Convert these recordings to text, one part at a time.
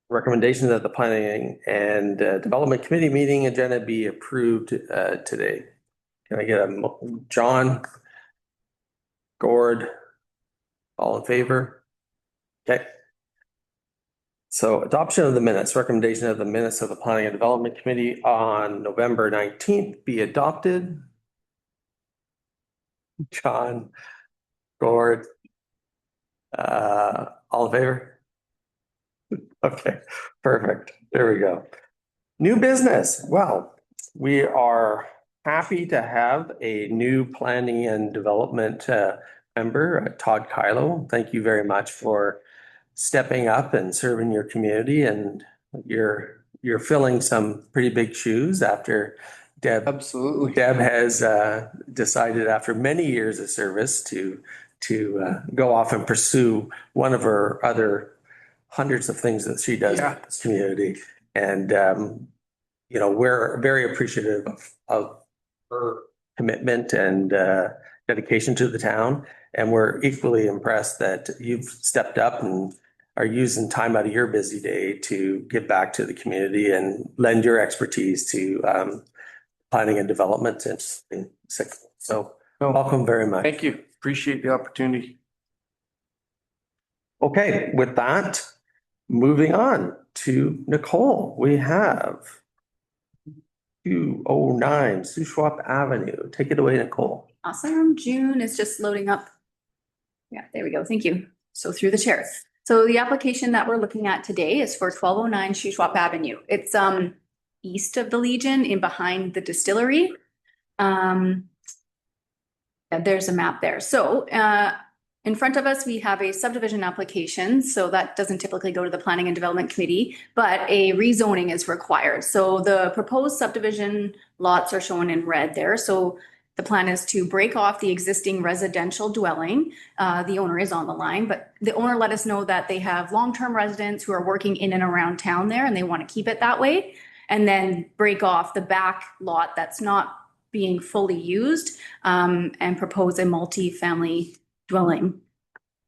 recommendation that the Planning and Development Committee meeting agenda be approved today. Can I get a John, Gord, all in favor? Okay. So adoption of the minutes, recommendation of the minutes of the Planning and Development Committee on November 19th be adopted. John, Gord, all in favor? Okay, perfect. There we go. New business. Well, we are happy to have a new planning and development member, Todd Kylo. Thank you very much for stepping up and serving your community, and you're filling some pretty big shoes after Deb. Absolutely. Deb has decided after many years of service to go off and pursue one of her other hundreds of things that she does in this community. And we're very appreciative of her commitment and dedication to the town. And we're equally impressed that you've stepped up and are using time out of your busy day to give back to the community and lend your expertise to planning and development. So welcome very much. Thank you. Appreciate the opportunity. Okay, with that, moving on to Nicole. We have 209 Shuswap Avenue. Take it away, Nicole. Awesome. June is just loading up. Yeah, there we go. Thank you. So through the chair. So the application that we're looking at today is for 1209 Shuswap Avenue. It's east of the Legion, in behind the distillery. There's a map there. So in front of us, we have a subdivision application. So that doesn't typically go to the Planning and Development Committee, but a rezoning is required. So the proposed subdivision lots are shown in red there. So the plan is to break off the existing residential dwelling. The owner is on the line, but the owner let us know that they have long-term residents who are working in and around town there, and they want to keep it that way. And then break off the back lot that's not being fully used, and propose a multi-family dwelling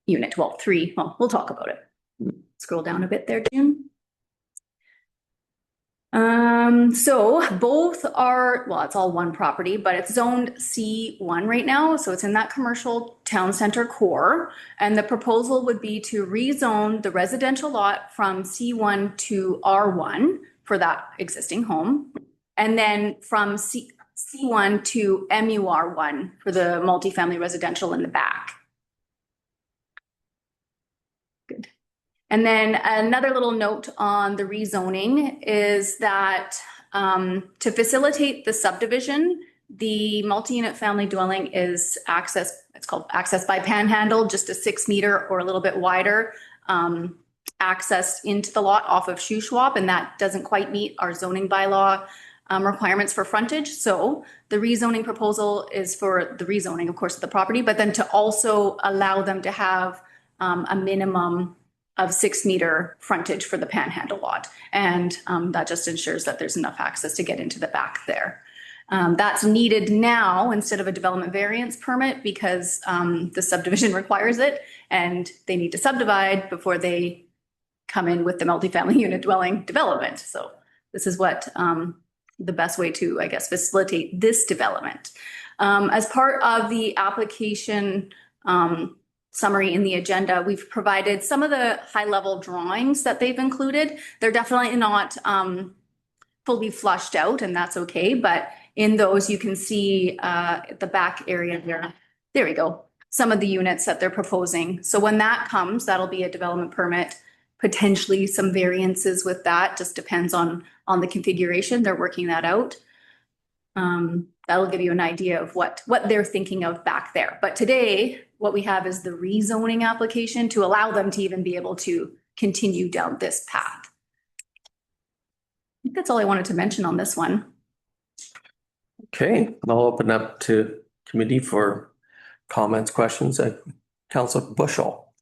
unit. Well, 3. Well, we'll talk about it. Scroll down a bit there, June. So both are, well, it's all one property, but it's zoned C1 right now. So it's in that commercial town center core. And the proposal would be to rezone the residential lot from C1 to R1 for that existing home. And then from C1 to MUR1 for the multifamily residential in the back. Good. And then another little note on the rezoning is that to facilitate the subdivision, the multi-unit family dwelling is it's called access by panhandle, just a 6 meter or a little bit wider access into the lot off of Shuswap, and that doesn't quite meet our zoning bylaw requirements for frontage. So the rezoning proposal is for the rezoning, of course, of the property, but then to also allow them to have a minimum of 6 meter frontage for the panhandle lot. And that just ensures that there's enough access to get into the back there. That's needed now instead of a development variance permit because the subdivision requires it and they need to subdivide before they come in with the multifamily unit dwelling development. So this is what the best way to, I guess, facilitate this development. As part of the application summary in the agenda, we've provided some of the high-level drawings that they've included. They're definitely not fully flushed out, and that's okay. But in those, you can see the back area here. There we go. Some of the units that they're proposing. So when that comes, that'll be a development permit. Potentially some variances with that, just depends on the configuration. They're working that out. That'll give you an idea of what they're thinking of back there. But today, what we have is the rezoning application to allow them to even be able to continue down this path. I think that's all I wanted to mention on this one. Okay, I'll open up to committee for comments, questions. Councillor Bushell.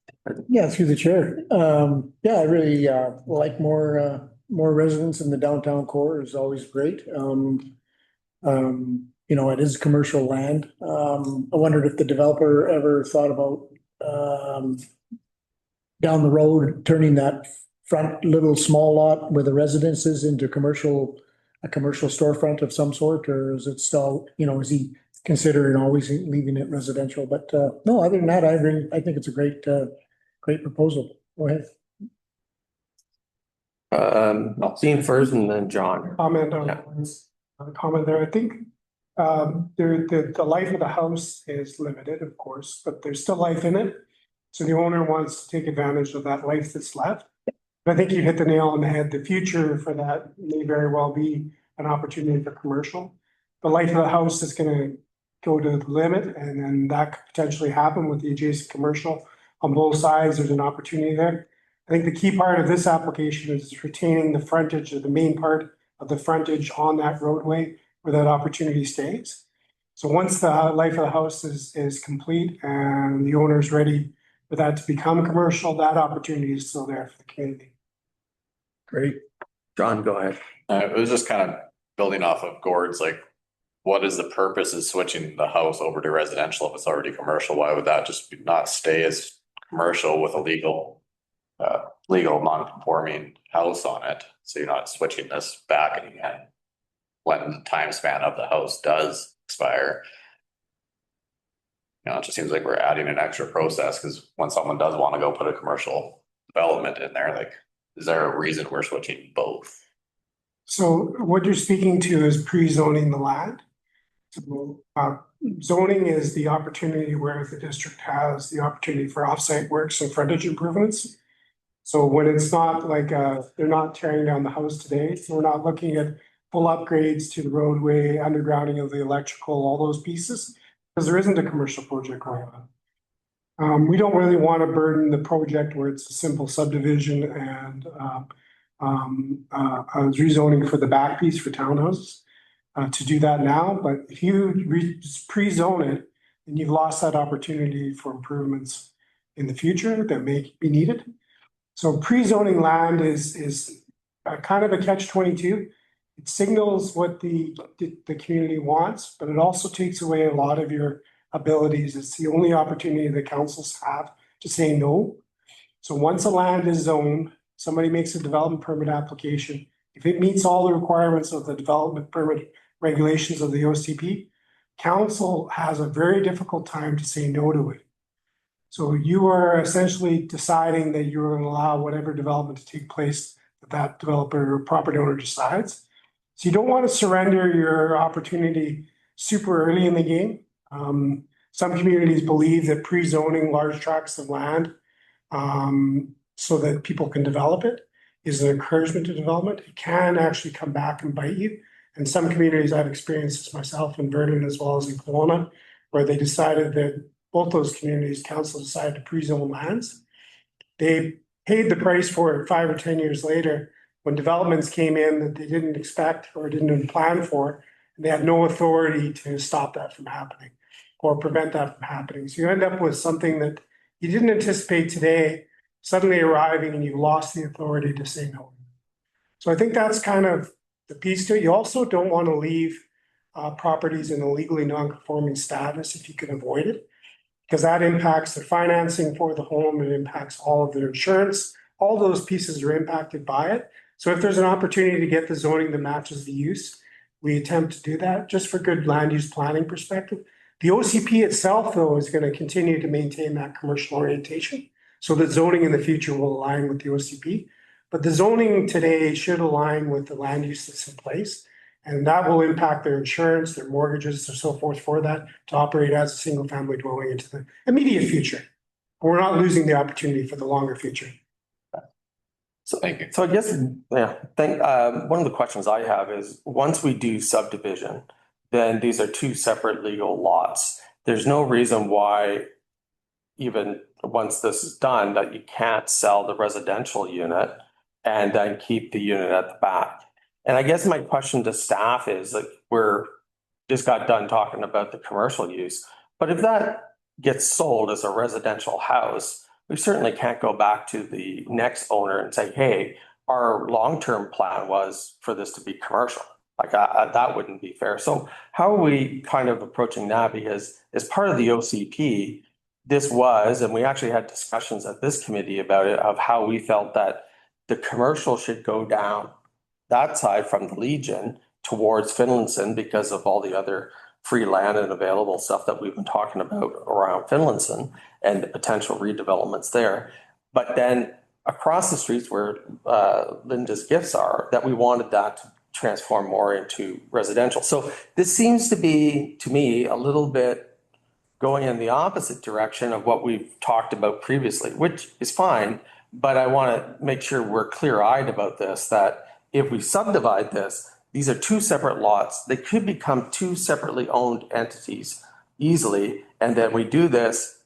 Yeah, through the chair. I really like more residents in the downtown core is always great. It is commercial land. I wondered if the developer ever thought about down the road turning that front little small lot where the residence is into a commercial storefront of some sort, or is it still, is he considering always leaving it residential? But, no, other than that, I think it's a great proposal. Go ahead. Dean first and then John. Comment Yeah. on comment there. I think the life of the house is limited, of course, but there's still life in it. So the owner wants to take advantage of that life that's left. But I think you hit the nail on the head. The future for that may very well be an opportunity for commercial. The life of the house is going to go to the limit, and then that could potentially happen with the adjacent commercial on both sides. There's an opportunity there. I think the key part of this application is retaining the frontage, or the main part of the frontage on that roadway where that opportunity stays. So once the life of the house is complete and the owner is ready for that to become commercial, that opportunity is still there for the community. Great. John, go ahead. It was just kind of building off of Gord's, like, what is the purpose of switching the house over to residential if it's already commercial? Why would that just not stay as commercial with a legal non-conforming house on it? So you're not switching this back again when the time span of the house does expire. It just seems like we're adding an extra process, because when someone does want to go put a commercial development in there, like, is there a reason we're switching both? So what you're speaking to is pre-zoning the land. So, zoning is the opportunity where the district has the opportunity for offsite works and frontage improvements. So when it's not like, they're not tearing down the house today, so we're not looking at full upgrades to the roadway, undergrounding of the electrical, all those pieces, because there isn't a commercial project going on. We don't really want to burden the project where it's a simple subdivision and rezoning for the back piece for townhouses to do that now. But if you pre-zone it, then you've lost that opportunity for improvements in the future that may be needed. So pre-zoning land is kind of a catch-22. It signals what the community wants, but it also takes away a lot of your abilities. It's the only opportunity the councils have to say no. So once a land is zoned, somebody makes a development permit application. If it meets all the requirements of the development permit regulations of the OCP, council has a very difficult time to say no to it. So you are essentially deciding that you're going to allow whatever development to take place that developer or property owner decides. So you don't want to surrender your opportunity super early in the game. Some communities believe that pre-zoning large tracts of land so that people can develop it is an encouragement to development. It can actually come back and bite you. And some communities, I've experienced this myself in Vernon as well as in Kelowna, where they decided that both those communities, council decided to pre-zone lands. They paid the price for it 5 or 10 years later when developments came in that they didn't expect or didn't plan for, and they had no authority to stop that from happening or prevent that from happening. So you end up with something that you didn't anticipate today suddenly arriving, and you lost the authority to say no. So I think that's kind of the piece to it. You also don't want to leave properties in a legally non-conforming status if you can avoid it, because that impacts the financing for the home, it impacts all of their insurance. All those pieces are impacted by it. So if there's an opportunity to get the zoning that matches the use, we attempt to do that just for good land use planning perspective. The OCP itself, though, is going to continue to maintain that commercial orientation, so that zoning in the future will align with the OCP. But the zoning today should align with the land use that's in place, and that will impact their insurance, their mortgages, and so forth for that to operate as a single family dwelling into the immediate future. We're not losing the opportunity for the longer future. So I guess, one of the questions I have is, once we do subdivision, then these are two separate legal lots. There's no reason why, even once this is done, that you can't sell the residential unit and then keep the unit at the back. And I guess my question to staff is, like, we're just got done talking about the commercial use, but if that gets sold as a residential house, we certainly can't go back to the next owner and say, hey, our long-term plan was for this to be commercial. Like, that wouldn't be fair. So how are we kind of approaching that? Because as part of the OCP, this was, and we actually had discussions at this committee about it, of how we felt that the commercial should go down that side from the Legion towards Finlayson because of all the other free land and available stuff that we've been talking about around Finlayson and the potential redevelopments there. But then across the streets where Linda's gifts are, that we wanted that to transform more into residential. So this seems to be, to me, a little bit going in the opposite direction of what we've talked about previously, which is fine. But I want to make sure we're clear-eyed about this, that if we subdivide this, these are two separate lots. They could become two separately owned entities easily. And then we do this,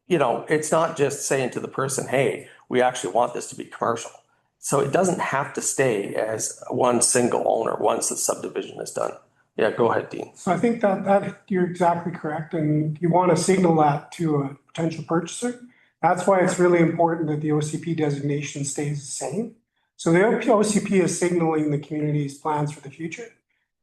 you know, it's not just saying to the person, hey, we actually want this to be commercial. So it doesn't have to stay as one single owner once the subdivision is done. Yeah, go ahead, Dean. So I think that you're exactly correct, and you want to signal that to a potential purchaser. That's why it's really important that the OCP designation stays the same. So the OCP is signaling the community's plans for the future.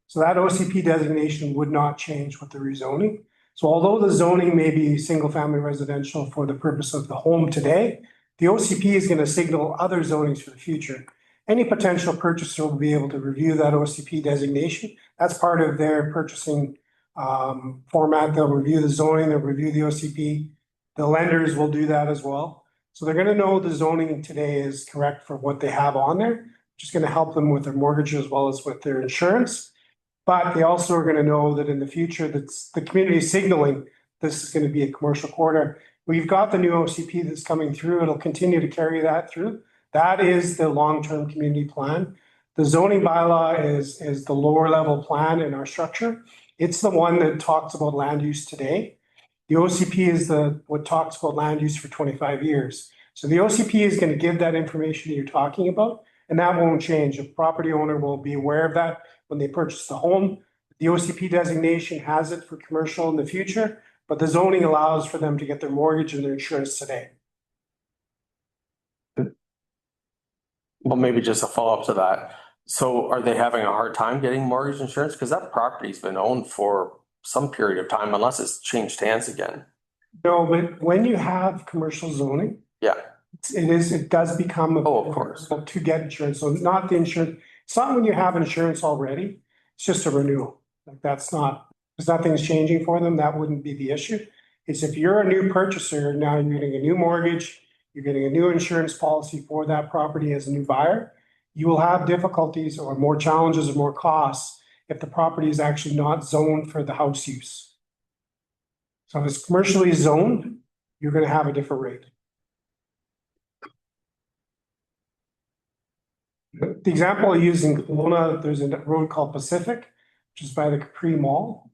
So that OCP designation would not change with the rezoning. So although the zoning may be single family residential for the purpose of the home today, the OCP is going to signal other zonings for the future. Any potential purchaser will be able to review that OCP designation. That's part of their purchasing format. They'll review the zoning, they'll review the OCP. The lenders will do that as well. So they're going to know the zoning today is correct for what they have on there, which is going to help them with their mortgage as well as with their insurance. But they also are going to know that in the future, that's the community signaling this is going to be a commercial corridor. We've got the new OCP that's coming through. It'll continue to carry that through. That is the long-term community plan. The zoning bylaw is the lower level plan in our structure. It's the one that talks about land use today. The OCP is what talks about land use for 25 years. So the OCP is going to give that information that you're talking about, and that won't change. A property owner will be aware of that when they purchase the home. The OCP designation has it for commercial in the future, but the zoning allows for them to get their mortgage and their insurance today. Well, maybe just a follow-up to that. So are they having a hard time getting mortgage insurance? Because that property's been owned for some period of time, unless it's changed hands again. No, but when you have commercial zoning, Yeah. it does become Oh, of course. to get insurance. So not the insurance. It's not when you have insurance already. It's just a renewal. Like that's not, because nothing's changing for them. That wouldn't be the issue. It's if you're a new purchaser, now you're getting a new mortgage, you're getting a new insurance policy for that property as a new buyer, you will have difficulties or more challenges or more costs if the property is actually not zoned for the house use. So if it's commercially zoned, you're going to have a different rate. The example I use in Kelowna, there's a road called Pacific, which is by the Capri Mall.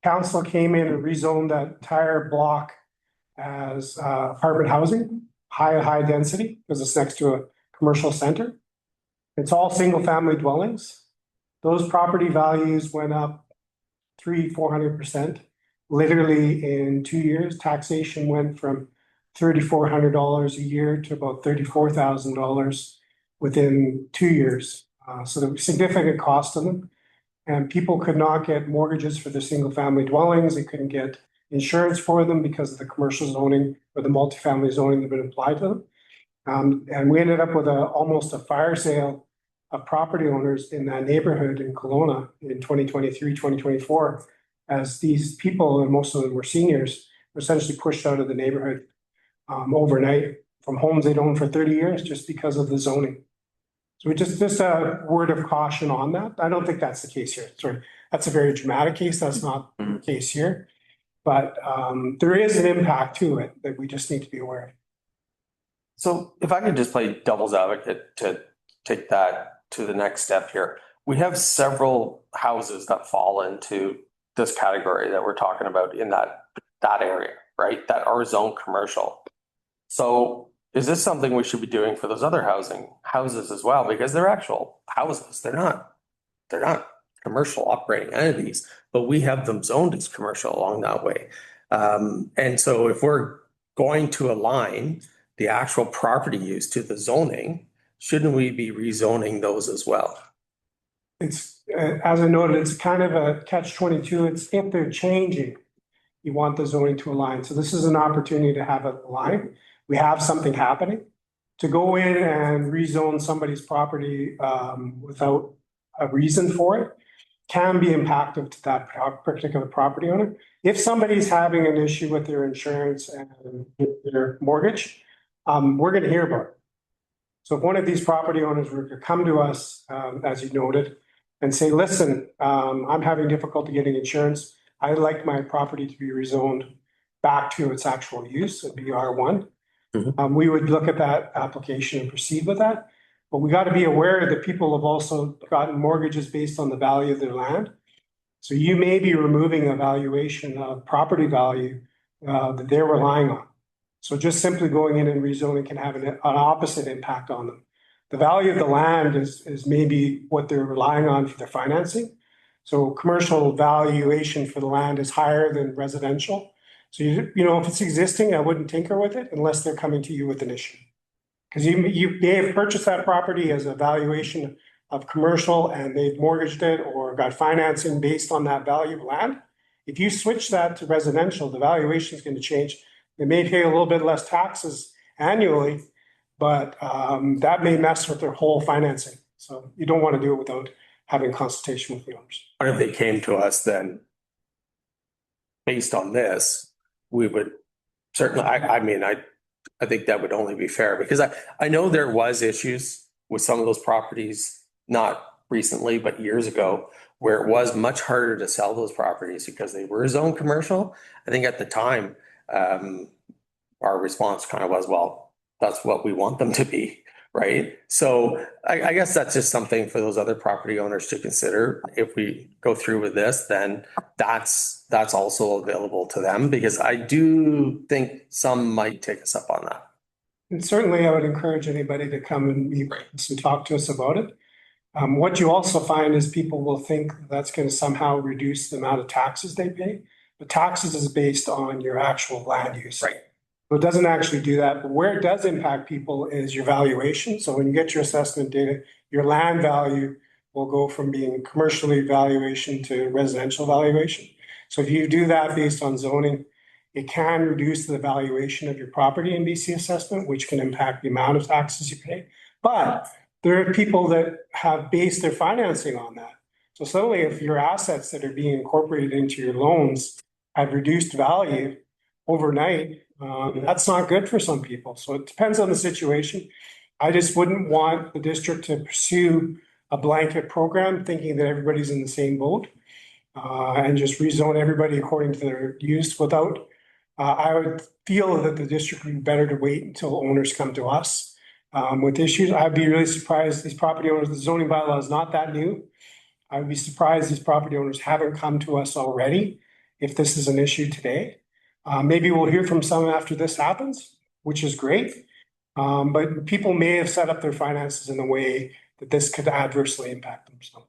Council came in and rezoned that entire block as apartment housing, high density, because it's next to a commercial center. It's all single family dwellings. Those property values went up 300-400%. Literally in 2 years, taxation went from $3,400 a year to about $34,000 within 2 years. So there was significant cost to them. And people could not get mortgages for their single family dwellings. They couldn't get insurance for them because of the commercial zoning or the multifamily zoning that had been applied to them. And we ended up with almost a fire sale of property owners in that neighborhood in Kelowna in 2023, 2024, as these people, and most of them were seniors, were essentially pushed out of the neighborhood overnight from homes they'd owned for 30 years just because of the zoning. So just a word of caution on that. I don't think that's the case here. Sorry, that's a very dramatic case. That's not the case here. But there is an impact to it that we just need to be aware of. So if I could just play devil's advocate to take that to the next step here. We have several houses that fall into this category that we're talking about in that area, right? That are zoned commercial. So is this something we should be doing for those other houses as well? Because they're actual houses. They're not commercial operating entities, but we have them zoned as commercial along that way. And so if we're going to align the actual property use to the zoning, shouldn't we be rezoning those as well? It's, as I noted, it's kind of a catch-22. It's if they're changing, you want the zoning to align. So this is an opportunity to have it align. We have something happening. to go in and rezone somebody's property without a reason for it can be impactful to that particular property owner. If somebody's having an issue with their insurance and their mortgage, we're gonna hear about it. So if one of these property owners were to come to us, as you noted, and say, listen, I'm having difficulty getting insurance. I'd like my property to be rezoned back to its actual use, it'd be R1. We would look at that application and proceed with that. But we got to be aware that people have also gotten mortgages based on the value of their land. So you may be removing a valuation of property value that they're relying on. So just simply going in and rezoning can have an opposite impact on them. The value of the land is maybe what they're relying on for their financing. So commercial valuation for the land is higher than residential. So you know, if it's existing, I wouldn't tinker with it unless they're coming to you with an issue. Because you may have purchased that property as a valuation of commercial and they've mortgaged it or got financing based on that value of land. If you switch that to residential, the valuation is going to change. They may pay a little bit less taxes annually, but that may mess with their whole financing. So you don't want to do it without having consultation with the owners. What if they came to us then based on this, we would certainly, I think that would only be fair because I know there was issues with some of those properties, not recently, but years ago, where it was much harder to sell those properties because they were zoned commercial. I think at the time, our response kind of was, well, that's what we want them to be, right? So I guess that's just something for those other property owners to consider. If we go through with this, then that's also available to them because I do think some might take us up on that. And certainly I would encourage anybody to come and meet us and talk to us about it. What you also find is people will think that's going to somehow reduce the amount of taxes they pay. But taxes is based on your actual land use. Right. So it doesn't actually do that. But where it does impact people is your valuation. So when you get your assessment data, your land value will go from being commercially valuation to residential valuation. So if you do that based on zoning, it can reduce the valuation of your property in BC assessment, which can impact the amount of taxes you pay. But there are people that have based their financing on that. So suddenly if your assets that are being incorporated into your loans have reduced value overnight, that's not good for some people. So it depends on the situation. I just wouldn't want the district to pursue a blanket program thinking that everybody's in the same boat and just rezone everybody according to their use without, I would feel that the district would be better to wait until owners come to us with issues. I'd be really surprised these property owners, the zoning bylaw is not that new. I would be surprised these property owners haven't come to us already if this is an issue today. Maybe we'll hear from some after this happens, which is great. But people may have set up their finances in a way that this could adversely impact them. So.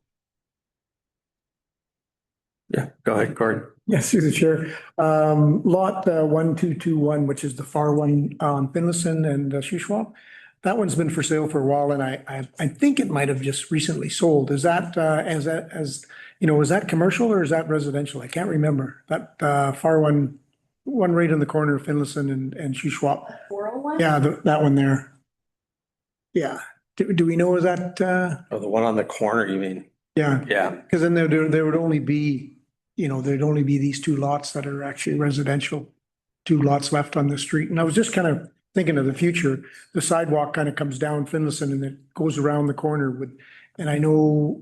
Yeah, go ahead, Gordon. Yes, through the chair. Lot 1221, which is the far one on Finlayson and Shuswap. That one's been for sale for a while, and I think it might have just recently sold. Is that is that commercial or is that residential? I can't remember. That far one right in the corner of Finlayson and Shuswap. 401? Yeah, that one there. Yeah. Do we know is that? Oh, the one on the corner, you mean? Yeah. Yeah. Because then there would only be, there'd only be these two lots that are actually residential, two lots left on the street. And I was just kind of thinking of the future. The sidewalk kind of comes down Finlayson and it goes around the corner and I know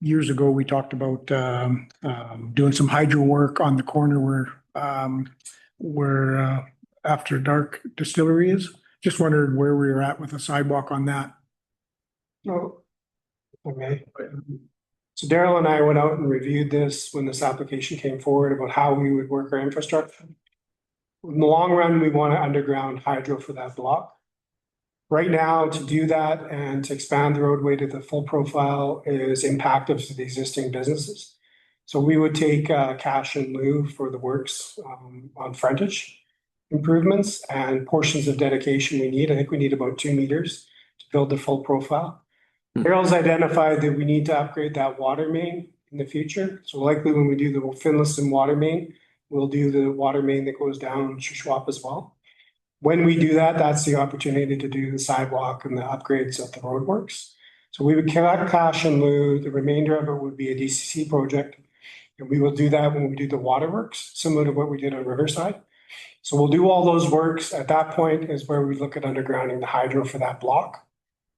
years ago we talked about doing some hydro work on the corner where After Dark Distillery is. Just wondered where we were at with the sidewalk on that. Oh, okay. So Daryl and I went out and reviewed this when this application came forward about how we would work our infrastructure. In the long run, we want to underground hydro for that block. Right now, to do that and to expand the roadway to the full profile is impactful to the existing businesses. So we would take cash in lieu for the works on frontage improvements and portions of dedication we need. I think we need about 2 meters to build the full profile. Daryl's identified that we need to upgrade that water main in the future. So likely when we do the Finlayson water main, we'll do the water main that goes down Shuswap as well. When we do that, that's the opportunity to do the sidewalk and the upgrades of the roadworks. So we would collect cash in lieu. The remainder of it would be a DCC project. And we will do that when we do the waterworks, similar to what we did on Riverside. So we'll do all those works. At that point is where we look at undergrounding the hydro for that block.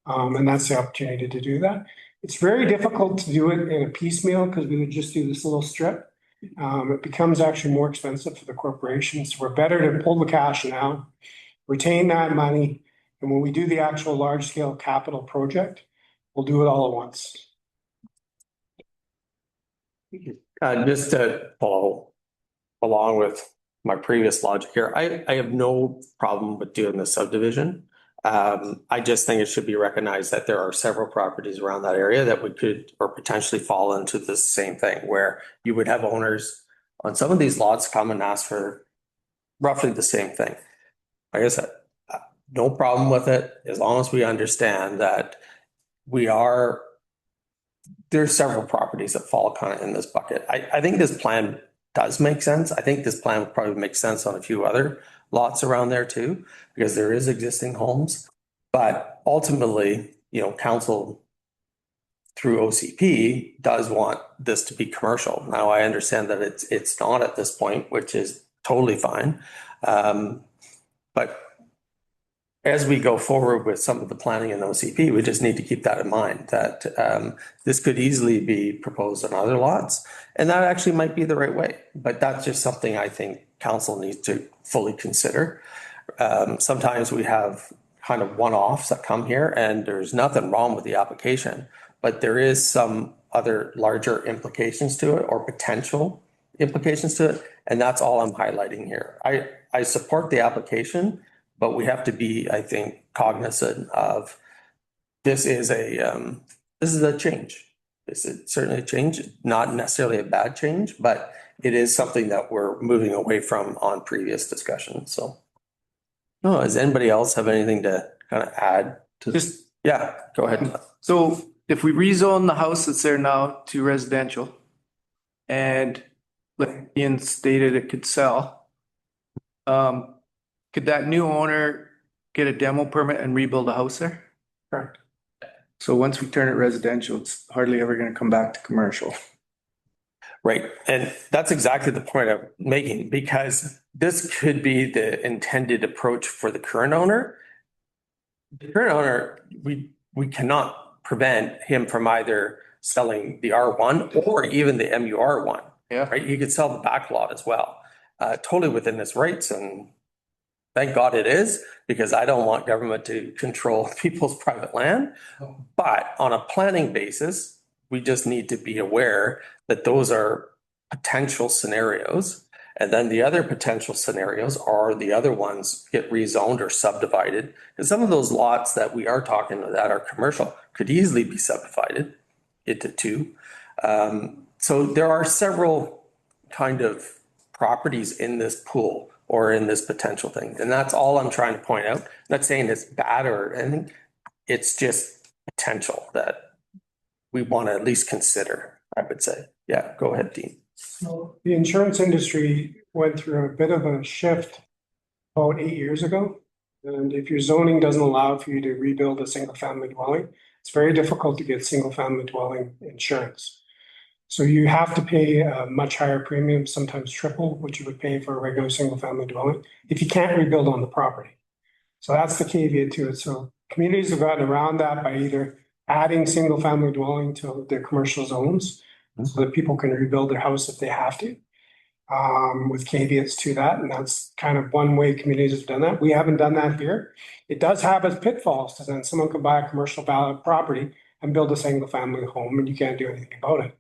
And that's the opportunity to do that. It's very difficult to do it in a piecemeal because we would just do this little strip. It becomes actually more expensive for the corporations. We're better to pull the cash now, retain that money, and when we do the actual large scale capital project, we'll do it all at once. Just to follow along with my previous logic here, I have no problem with doing the subdivision. I just think it should be recognized that there are several properties around that area that would could or potentially fall into the same thing where you would have owners on some of these lots come and ask for roughly the same thing. Like I said, no problem with it as long as we understand that there's several properties that fall kind of in this bucket. I think this plan does make sense. I think this plan would probably make sense on a few other lots around there too, because there is existing homes. But ultimately, council through OCP does want this to be commercial. Now, I understand that it's not at this point, which is totally fine. But as we go forward with some of the planning in OCP, we just need to keep that in mind that this could easily be proposed on other lots. And that actually might be the right way. But that's just something I think council needs to fully consider. Sometimes we have kind of one-offs that come here and there's nothing wrong with the application, but there is some other larger implications to it or potential implications to it. And that's all I'm highlighting here. I support the application, but we have to be, I think, cognizant of this is a change. This is certainly a change, not necessarily a bad change, but it is something that we're moving away from on previous discussions. So, no, does anybody else have anything to kind of add to this? Yeah, go ahead. So if we rezone the house that's there now to residential and like Ian stated it could sell, could that new owner get a demo permit and rebuild a house there? Correct. So once we turn it residential, it's hardly ever going to come back to commercial. Right. And that's exactly the point I'm making, because this could be the intended approach for the current owner. The current owner, we cannot prevent him from either selling the R1 or even the MUR1. Yeah. Right. He could sell the back lot as well, totally within his rights. And thank God it is, because I don't want government to control people's private land. But on a planning basis, we just need to be aware that those are potential scenarios. And then the other potential scenarios are the other ones get rezoned or subdivided. And some of those lots that we are talking about that are commercial could easily be subdivided into two. So there are several kind of properties in this pool or in this potential thing. And that's all I'm trying to point out. I'm not saying it's bad or anything. It's just potential that we want to at least consider, I would say. Yeah, go ahead, Dean. So the insurance industry went through a bit of a shift about 8 years ago. And if your zoning doesn't allow for you to rebuild a single family dwelling, it's very difficult to get single family dwelling insurance. So you have to pay a much higher premium, sometimes triple what you would pay for a regular single family dwelling if you can't rebuild on the property. So that's the caveat to it. So communities have gotten around that by either adding single family dwelling to their commercial zones so that people can rebuild their house if they have to, with caveats to that. And that's kind of one way communities have done that. We haven't done that here. It does have its pitfalls, because then someone can buy a commercial property and build a single family home and you can't do anything about it.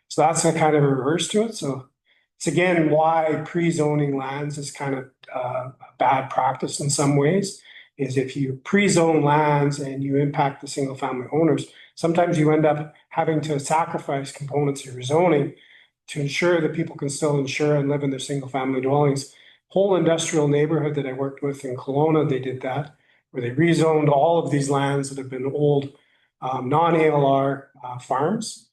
So that's a kind of a reverse to it. So it's again why pre-zoning lands is kind of a bad practice in some ways, is if you pre-zone lands and you impact the single family owners, sometimes you end up having to sacrifice components of your zoning to ensure that people can still insure and live in their single family dwellings. Whole industrial neighborhood that I worked with in Kelowna, they did that, where they rezoned all of these lands that have been old non-ALR farms.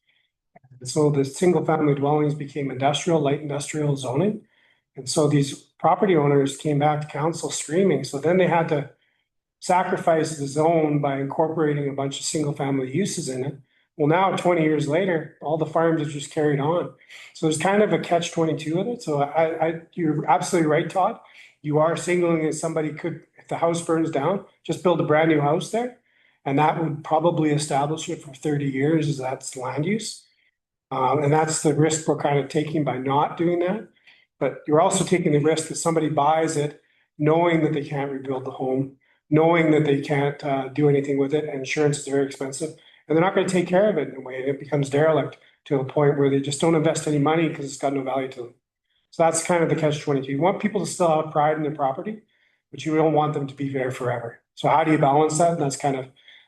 And so the single family dwellings became industrial, light industrial zoning. And so these property owners came back to council screaming. So then they had to sacrifice the zone by incorporating a bunch of single family uses in it. Well, now 20 years later, all the farms have just carried on. So there's kind of a catch-22 with it. So you're absolutely right, Todd. You are signaling that somebody could, if the house burns down, just build a brand new house there. And that would probably establish it for 30 years as that's land use. And that's the risk we're kind of taking by not doing that. But you're also taking the risk that somebody buys it knowing that they can't rebuild the home, knowing that they can't do anything with it, and insurance is very expensive, and they're not going to take care of it in a way, and it becomes derelict to a point where they just don't invest any money because it's got no value to them. So that's kind of the catch-22. You want people to still have pride in their property, but you don't want them to be there forever. So how do you balance that? And that's kind of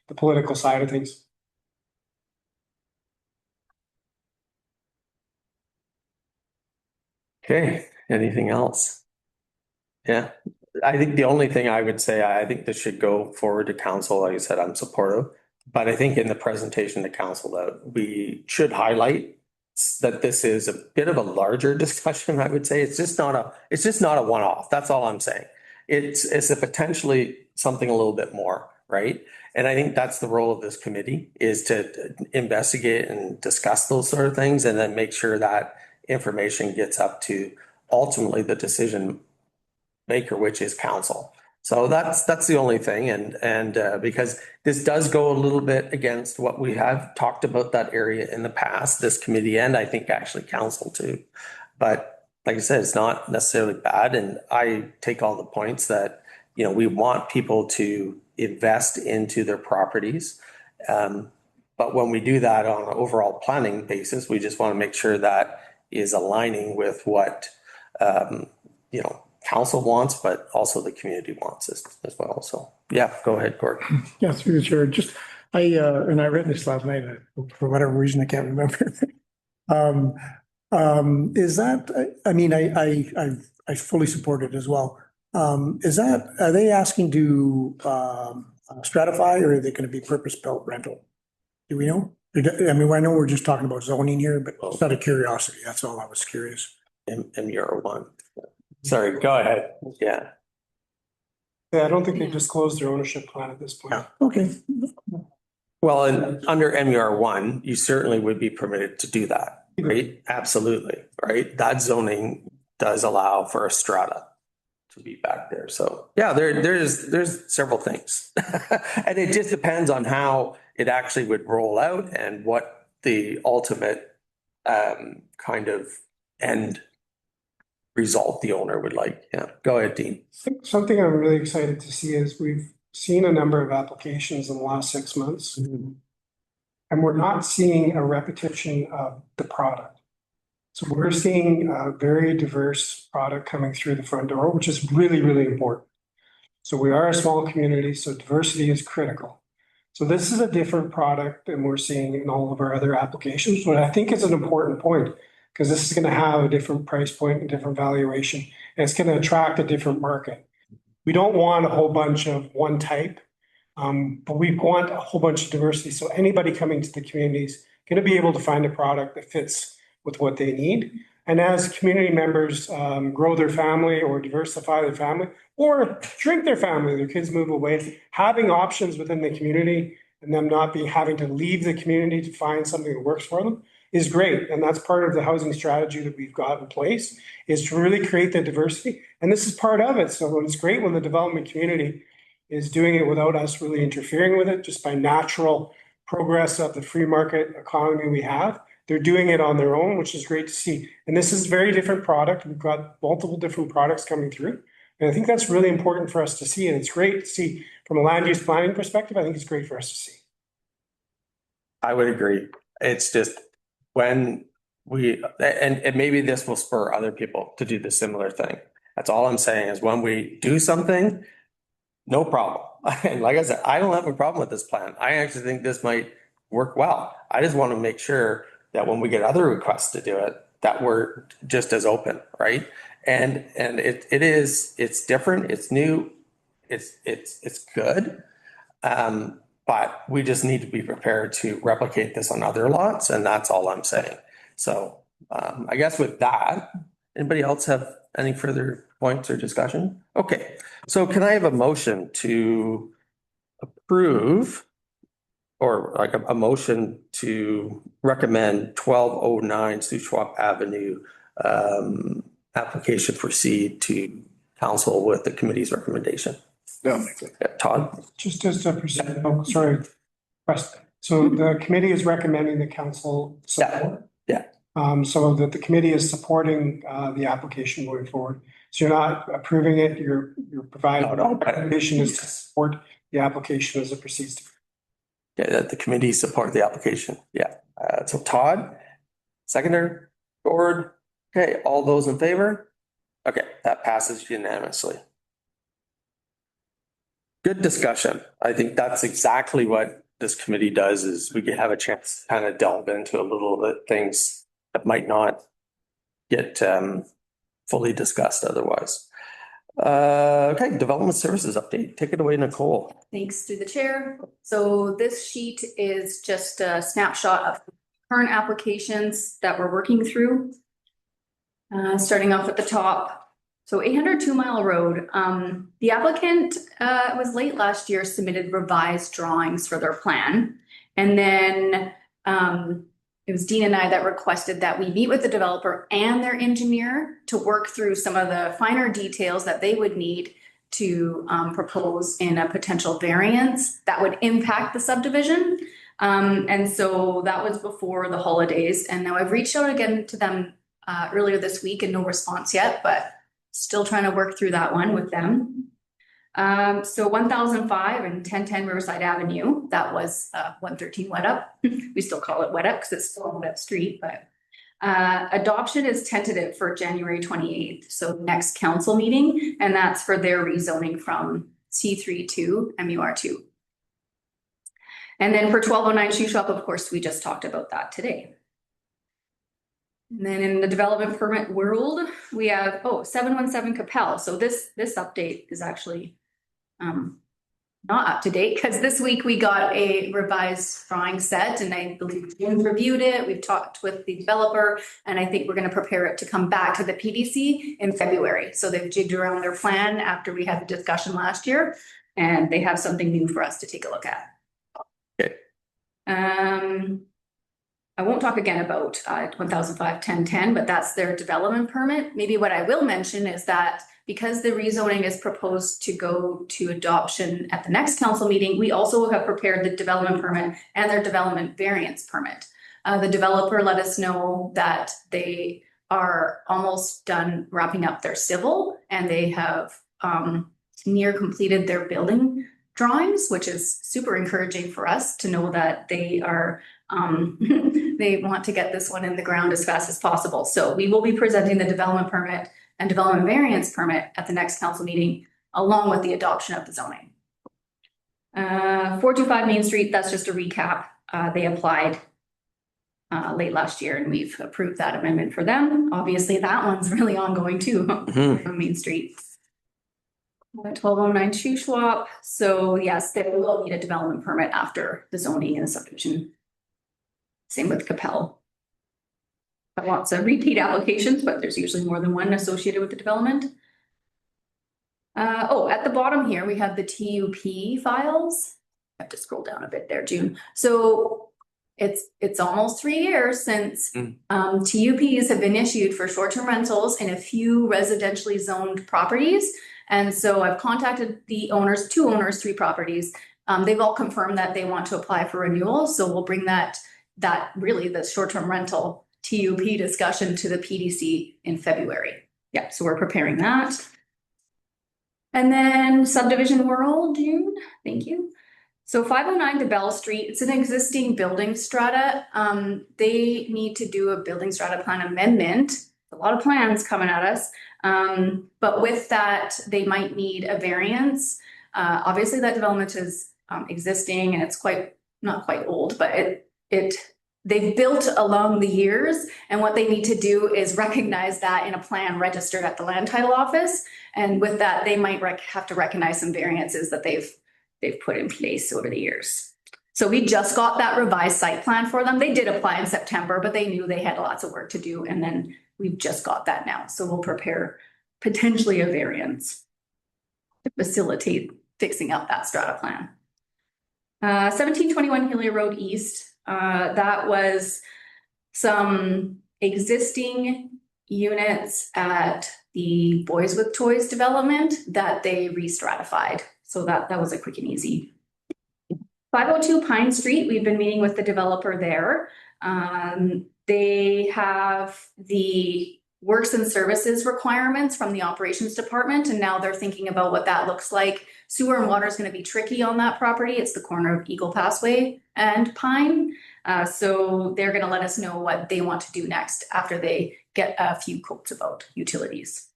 the political side of things. Okay, anything else? Yeah, I think the only thing I would say, I think this should go forward to council. Like I said, I'm supportive. But I think in the presentation to council that we should highlight that this is a bit of a larger discussion, I would say. It's just not a one-off. That's all I'm saying. It's a potentially something a little bit more, right? And I think that's the role of this committee, is to investigate and discuss those sort of things and then make sure that information gets up to ultimately the decision maker, which is council. So that's the only thing. And because this does go a little bit against what we have talked about that area in the past, this committee, and I think actually council too. But like I said, it's not necessarily bad. And I take all the points that, you know, we want people to invest into their properties. But when we do that on an overall planning basis, we just want to make sure that is aligning with what, you know, council wants, but also the community wants as well. So yeah, go ahead, Gordon. Yeah, through the chair, just, and I read this last night, for whatever reason, I can't remember. Is that, I mean, I fully support it as well. Are they asking to, stratify, or are they going to be purpose-built rental? Do we know? I mean, I know we're just talking about zoning here, but it's out of curiosity. That's all I was curious. MUR1. Sorry, go ahead. Yeah. Yeah, I don't think they've disclosed their ownership plan at this point. Yeah, okay. Well, and under MUR1, you certainly would be permitted to do that, right? Absolutely, right? That zoning does allow for a strata to be back there. So yeah, there's several things. And it just depends on how it actually would roll out and what the ultimate kind of end result the owner would like. Yeah, go ahead, Dean. Something I'm really excited to see is we've seen a number of applications in the last 6 months, and we're not seeing a repetition of the product. So we're seeing a very diverse product coming through the front door, which is really, really important. So we are a small community, so diversity is critical. So this is a different product than we're seeing in all of our other applications, but I think it's an important point, because this is going to have a different price point, a different valuation, and it's going to attract a different market. We don't want a whole bunch of one type, but we want a whole bunch of diversity. So anybody coming to the community is going to be able to find a product that fits with what they need. And as community members grow their family or diversify their family or shrink their family, their kids move away, having options within the community and them not having to leave the community to find something that works for them is great. And that's part of the housing strategy that we've got in place, is to really create the diversity. And this is part of it. So it's great when the development community is doing it without us really interfering with it, just by natural progress of the free market economy we have. They're doing it on their own, which is great to see. And this is a very different product. We've got multiple different products coming through. And I think that's really important for us to see. And it's great to see from a land use planning perspective. I think it's great for us to see. I would agree. It's just when we, and maybe this will spur other people to do the similar thing. That's all I'm saying, is when we do something, no problem. And like I said, I don't have a problem with this plan. I actually think this might work well. I just want to make sure that when we get other requests to do it, that we're just as open, right? And it's different, it's new, it's good. But we just need to be prepared to replicate this on other lots, and that's all I'm saying. So I guess with that, anybody else have any further points or discussion? Okay, so can I have a motion to approve or like a motion to recommend 1209 Shuswap Avenue application proceed to council with the committee's recommendation? Yeah. Todd? Just to present, oh, sorry. So the committee is recommending the council support. Yeah. So that the committee is supporting the application going forward. So you're not approving it, you're providing, No. recommendation is to support the application as it proceeds to. Yeah, that the committee support the application. Yeah. So Todd, seconder, Gord. Okay, all those in favor? Okay, that passes unanimously. Good discussion. I think that's exactly what this committee does is we can have a chance to kind of delve into a little bit things that might not get fully discussed otherwise. Okay, development services update. Take it away, Nicole. Thanks through the chair. So this sheet is just a snapshot of current applications that we're working through. Starting off at the top. So 802 Mile Road, the applicant was late last year, submitted revised drawings for their plan. And then it was Dean and I that requested that we meet with the developer and their engineer to work through some of the finer details that they would need to propose in a potential variance that would impact the subdivision. And so that was before the holidays. And now I've reached out again to them earlier this week and no response yet, but still trying to work through that one with them. So 1005 and 1010 Riverside Avenue, that was 113 Wet Up. We still call it Wet Up because it's still on Wet Street, but adoption is tentative for January 28th. So next council meeting, and that's for their rezoning from C3 to MUR2. And then for 1209 Shuswap, of course, we just talked about that today. And then in the development permit world, we have, 717 Capel. So this update is actually not up to date because this week we got a revised drawing set and I believe Jim reviewed it. We've talked with the developer and I think we're going to prepare it to come back to the PDC in February. So they've jigged around their plan after we had the discussion last year and they have something new for us to take a look at. Okay. I won't talk again about 1005, 1010, but that's their development permit. Maybe what I will mention is that because the rezoning is proposed to go to adoption at the next council meeting, we also have prepared the development permit and their development variance permit. The developer let us know that they are almost done wrapping up their civil and they have near completed their building drawings, which is super encouraging for us to know that they are they want to get this one in the ground as fast as possible. So we will be presenting the development permit and development variance permit at the next council meeting, along with the adoption of the zoning. 425 Main Street, that's just a recap. They applied late last year and we've approved that amendment for them. Obviously that one's really ongoing too from Main Street. 1209 Shuswap. So yes, they will need a development permit after the zoning and the subdivision. Same with Capel. Lots of repeat applications, but there's usually more than one associated with the development. At the bottom here, we have the TUP files. I have to scroll down a bit there, June. So it's almost 3 years since TUPs have been issued for short-term rentals in a few residentially zoned properties. And so I've contacted the owners, 2 owners, 3 properties. They've all confirmed that they want to apply for renewal. So we'll bring that really the short-term rental TUP discussion to the PDC in February. Yeah, so we're preparing that. And then subdivision world, June, thank you. So 509 DeBell Street, it's an existing building strata. They need to do a building strata plan amendment. A lot of plans coming at us. But with that, they might need a variance. Obviously that development is existing and it's not quite old, but they've built along the years, and what they need to do is recognize that in a plan registered at the land title office. And with that, they might have to recognize some variances that they've put in place over the years. So we just got that revised site plan for them. They did apply in September, but they knew they had lots of work to do. And then we've just got that now. So we'll prepare potentially a variance to facilitate fixing up that strata plan. 1721 Hillier Road East, that was some existing units at the Boys with Toys development that they re-stratified. So that was a quick and easy. 502 Pine Street, we've been meeting with the developer there. They have the works and services requirements from the operations department, and now they're thinking about what that looks like. Sewer and water is going to be tricky on that property. It's the corner of Eagle Passway and Pine. So they're going to let us know what they want to do next after they get a few quotes about utilities.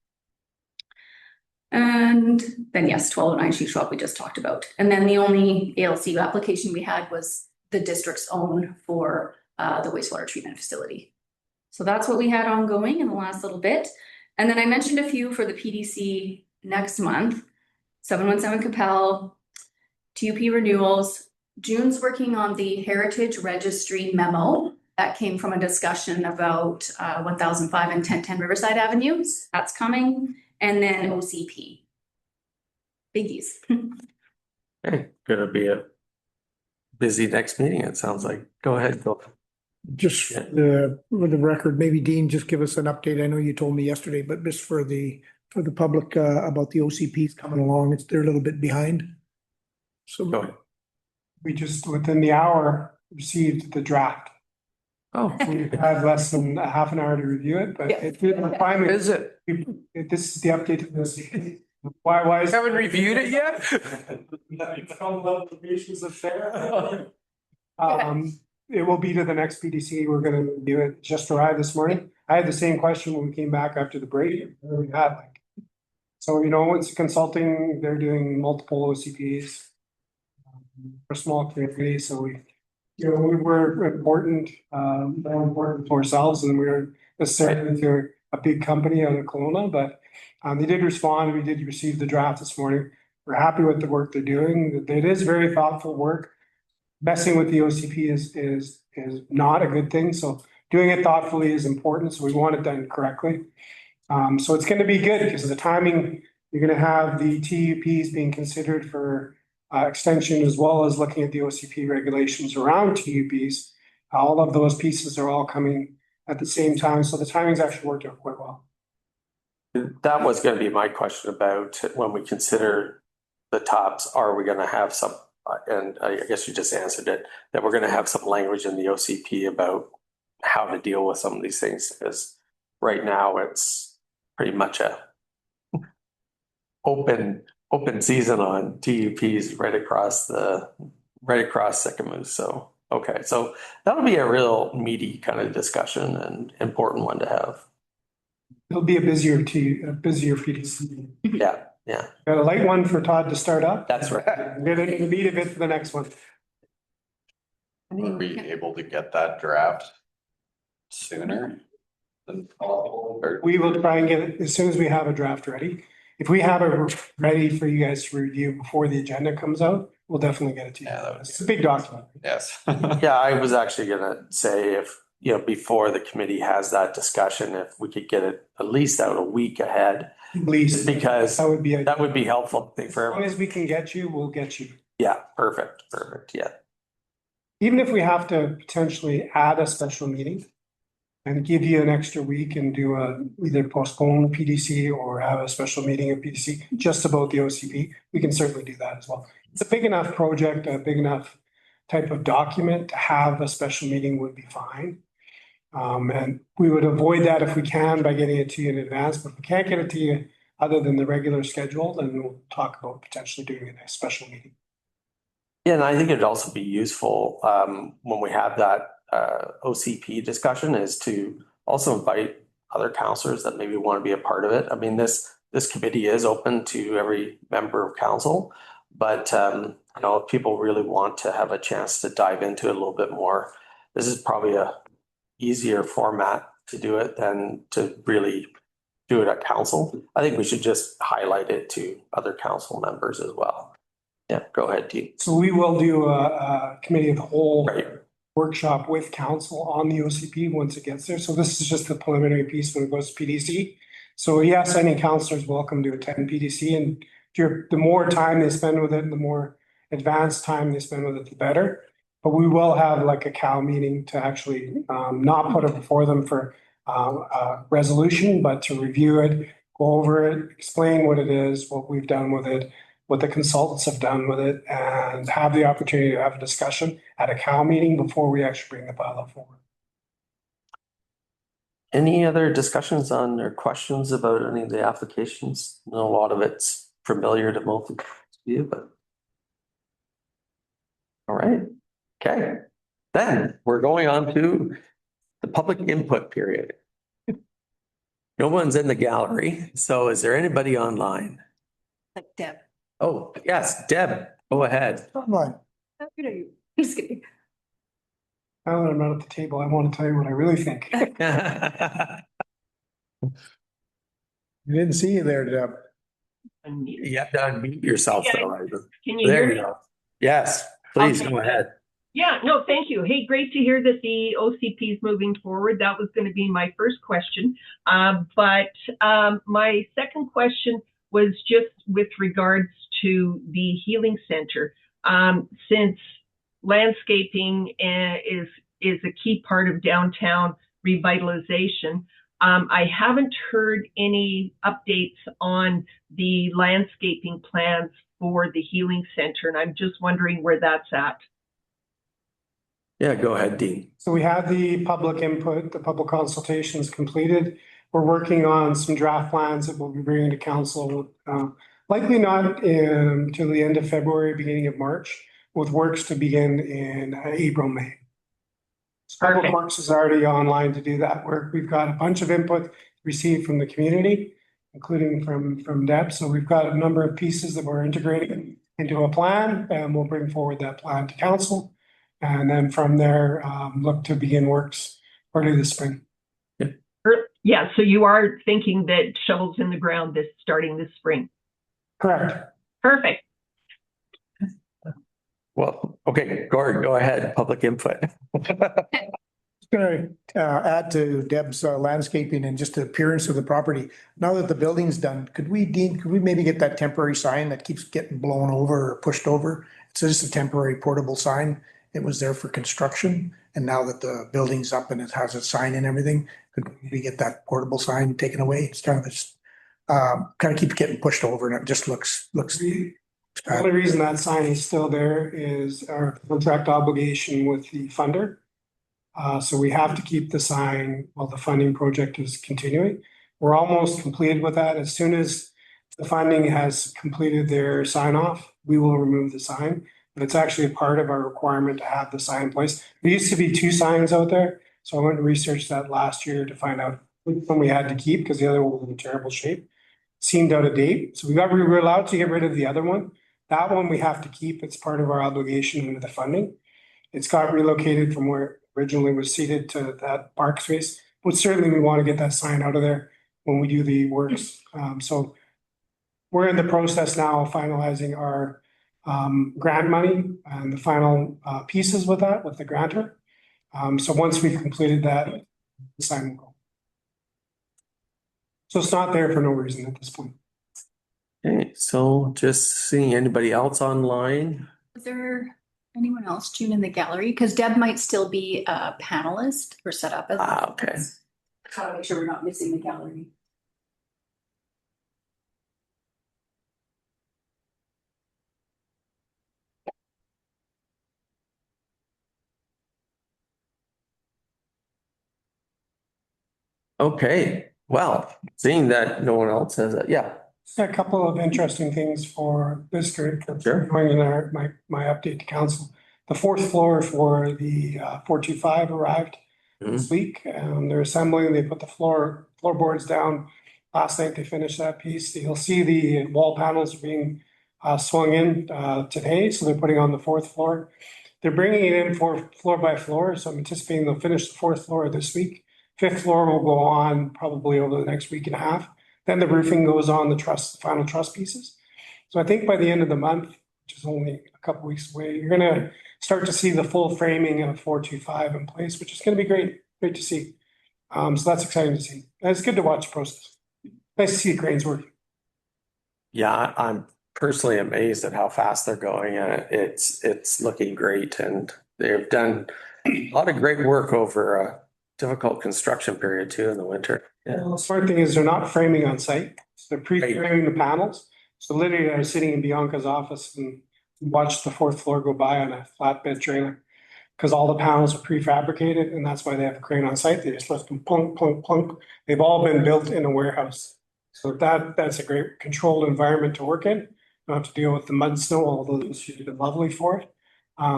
And then yes, 1209 Sheet Shop we just talked about. And then the only ALC application we had was the district's own for the wastewater treatment facility. So that's what we had ongoing in the last little bit. And then I mentioned a few for the PDC next month. 717 Capel, TUP renewals. June's working on the Heritage Registry memo that came from a discussion about 1005 and 1010 Riverside Avenues. That's coming. And then OCP. Biggies. Okay, gonna be a busy next meeting, it sounds like. Go ahead, Bill. Just for the record, maybe Dean, just give us an update. I know you told me yesterday, but just for the public about the OCPs coming along, they're a little bit behind. So Go ahead. We just, within the hour, received the draft. Oh, We had less than a half an hour to review it, but Yeah. it did finally, Is it? this is the update to this. Why is? Haven't reviewed it yet? It will be to the next PDC. We're gonna do it. Just arrived this morning. I had the same question when we came back after the break. We had like, so it's consulting. They're doing multiple OCPs for small communities. So we were important, more important to ourselves than we were necessarily to a big company out of Kelowna. But they did respond. We did receive the draft this morning. We're happy with the work they're doing. It is very thoughtful work. Messing with the OCP is not a good thing. So doing it thoughtfully is important. So we want it done correctly. So it's going to be good because of the timing. You're going to have the TUPs being considered for extension, as well as looking at the OCP regulations around TUPs. All of those pieces are all coming at the same time. So the timing's actually worked out quite well. that was gonna be my question about when we consider the tops, are we gonna have some, and I guess you just answered it, that we're gonna have some language in the OCP about how to deal with some of these things, because right now it's pretty much a open season on TUPs right across Sycamoose. So, okay, so that'll be a real meaty kind of discussion and important one to have. It'll be a busier PDC. Yeah. Got a light one for Todd to start up. That's right. Get into the meat of it for the next one. Would we be able to get that draft sooner than possible? Or We will try and get it as soon as we have a draft ready. If we have it ready for you guys to review before the agenda comes out, we'll definitely get it to you. Yeah, that would It's a big document. yes. Yeah, I was actually gonna say if, before the committee has that discussion, if we could get it at least out a week ahead, At least because that would be, that would be helpful, I think, as for long everyone. as we can get you, we'll get you. Yeah, perfect, yeah. Even if we have to potentially add a special meeting and give you an extra week and do either postpone PDC or have a special meeting of PDC just about the OCP, we can certainly do that as well. It's a big enough project, a big enough type of document to have a special meeting would be fine. And we would avoid that if we can by getting it to you in advance, but if we can't get it to you other than the regular schedule, then we'll talk about potentially doing a special meeting. Yeah, and I think it'd also be useful when we have that OCP discussion is to also invite other councillors that maybe want to be a part of it. I mean, this committee is open to every member of council, but if people really want to have a chance to dive into it a little bit more, this is probably a easier format to do it than to really do it at council. I think we should just highlight it to other council members as well. Yeah, go ahead, Dean. So we will do a committee of the whole Right. workshop with council on the OCP once it gets there. So this is just the preliminary piece when it goes to PDC. So yes, any counselor is welcome to attend PDC, and the more time they spend with it and the more advanced time they spend with it, the better. But we will have like a COW meeting to actually not put it before them for resolution, but to review it, go over it, explain what it is, what we've done with it, what the consultants have done with it, and have the opportunity to have a discussion at a COW meeting before we actually bring the bylaw forward. Any other discussions on or questions about any of the applications? I know a lot of it's familiar to most of you, but. All right, okay. Then we're going on to the public input period. No one's in the gallery, so is there anybody online? Like Deb. Oh, yes, Deb, go ahead. Online. How good are you? Just kidding. Now that I'm not at the table, I want to tell you what I really think. We didn't see you there, Deb. You have to unmute yourself though. Can you There hear you me? go. Yes, please Okay. go ahead. Yeah, no, thank you. Hey, great to hear that the OCP is moving forward. That was going to be my first question. But my second question was just with regards to the healing center. Since landscaping is a key part of downtown revitalization, I haven't heard any updates on the landscaping plans for the healing center, and I'm just wondering where that's at. Yeah, go ahead, Dean. So we have the public input, the public consultations completed. We're working on some draft plans that we'll be bringing to council, likely not until the end of February, beginning of March, with works to begin in April, May. Public Perfect. Works is already online to do that work. We've got a bunch of input received from the community, including from Deb. So we've got a number of pieces that we're integrating into a plan, and we'll bring forward that plan to council. And then from there, look to begin works early this spring. Yeah, so you are thinking that shovels in the ground starting this spring. Correct. Perfect. Well, okay, Gordon, go ahead, public input. Going to add to Deb's landscaping and just the appearance of the property. Now that the building's done, Dean, could we maybe get that temporary sign that keeps getting blown over or pushed over? It's just a temporary portable sign. It was there for construction, and now that the building's up and it has a sign and everything, could we get that portable sign taken away? It's kind of keeps getting pushed over, and it just looks. The only reason that sign is still there is our contract obligation with the funder. So we have to keep the sign while the funding project is continuing. We're almost completed with that. As soon as the funding has completed their sign off, we will remove the sign. But it's actually a part of our requirement to have the sign in place. There used to be 2 signs out there. So I went and researched that last year to find out which one we had to keep because the other one was in terrible shape. Seemed out of date. So we were allowed to get rid of the other one. That one we have to keep. It's part of our obligation under the funding. It's got relocated from where it originally was seated to that park space. But certainly we want to get that sign out of there when we do the works. So we're in the process now of finalizing our grant money and the final pieces with that, with the grantor. So once we've completed that, the sign will go. So it's not there for no reason at this point. Okay, so just seeing anybody else online? Is there anyone else tuned in the gallery? Because Deb might still be a panelist or set up as. Okay. Try to make sure we're not missing the gallery. Okay, well, seeing that no one else has it, yeah. A couple of interesting things for this group. Sure. Going in my update to council. The 4th floor for the 425 arrived this week. They're assembling. They put the floorboards down. Last night they finished that piece. You'll see the wall panels being swung in today. So they're putting on the 4th floor. They're bringing it in for floor by floor. So I'm anticipating they'll finish the 4th floor this week. 5th floor will go on probably over the next week and a half. Then the roofing goes on the final truss pieces. So I think by the end of the month, which is only a couple weeks away, you're going to start to see the full framing of 425 in place, which is going to be great to see. So that's exciting to see. And it's good to watch the process. Nice to see cranes working. Yeah, I'm personally amazed at how fast they're going, and it's looking great, and they've done a lot of great work over a difficult construction period too in the winter. Yeah. Well, the smart thing is they're not framing on site. So they're pre-framing the panels. So literally I was sitting in Bianca's office and watched the fourth floor go by on a flatbed trailer. Because all the panels are prefabricated and that's why they have a crane on site. They just lift them plunk, plunk, plunk. They've all been built in a warehouse. So that's a great controlled environment to work in. Not have to deal with the mud and snow, although this should be lovely for it.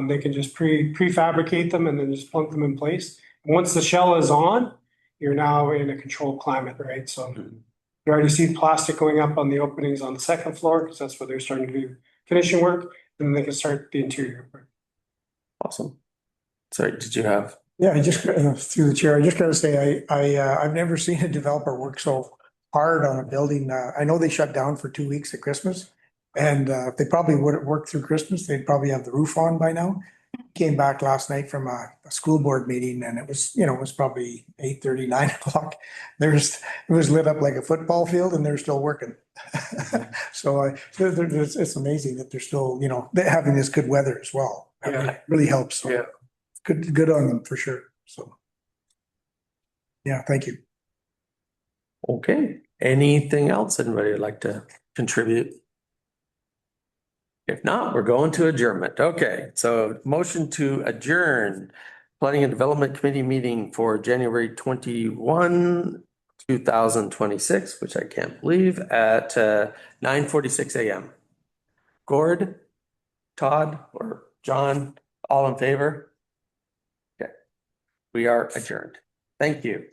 They can just prefabricate them and then just plunk them in place. And once the shell is on, you're now in a controlled climate, right? So you already see plastic going up on the openings on the second floor because that's where they're starting to do finishing work. And then they can start the interior work. Awesome. Sorry, did you have? Yeah, I just, through the chair, I just gotta say, I've never seen a developer work so hard on a building. I know they shut down for 2 weeks at Christmas. And if they probably would have worked through Christmas, they'd probably have the roof on by now. Came back last night from a school board meeting and it was, it was probably 8:30, 9 o'clock. It was lit up like a football field and they're still working. So it's amazing that they're still, they're having this good weather as well. It really helps. So Yeah. good on them for sure. So. Yeah, thank you. Okay, anything else anybody would like to contribute? If not, we're going to adjournment. Okay, so motion to adjourn Planning and Development Committee meeting for January 21, 2026, which I can't believe, at 9:46 a.m. Gord, Todd, or John, all in favor? Okay, we are adjourned. Thank you.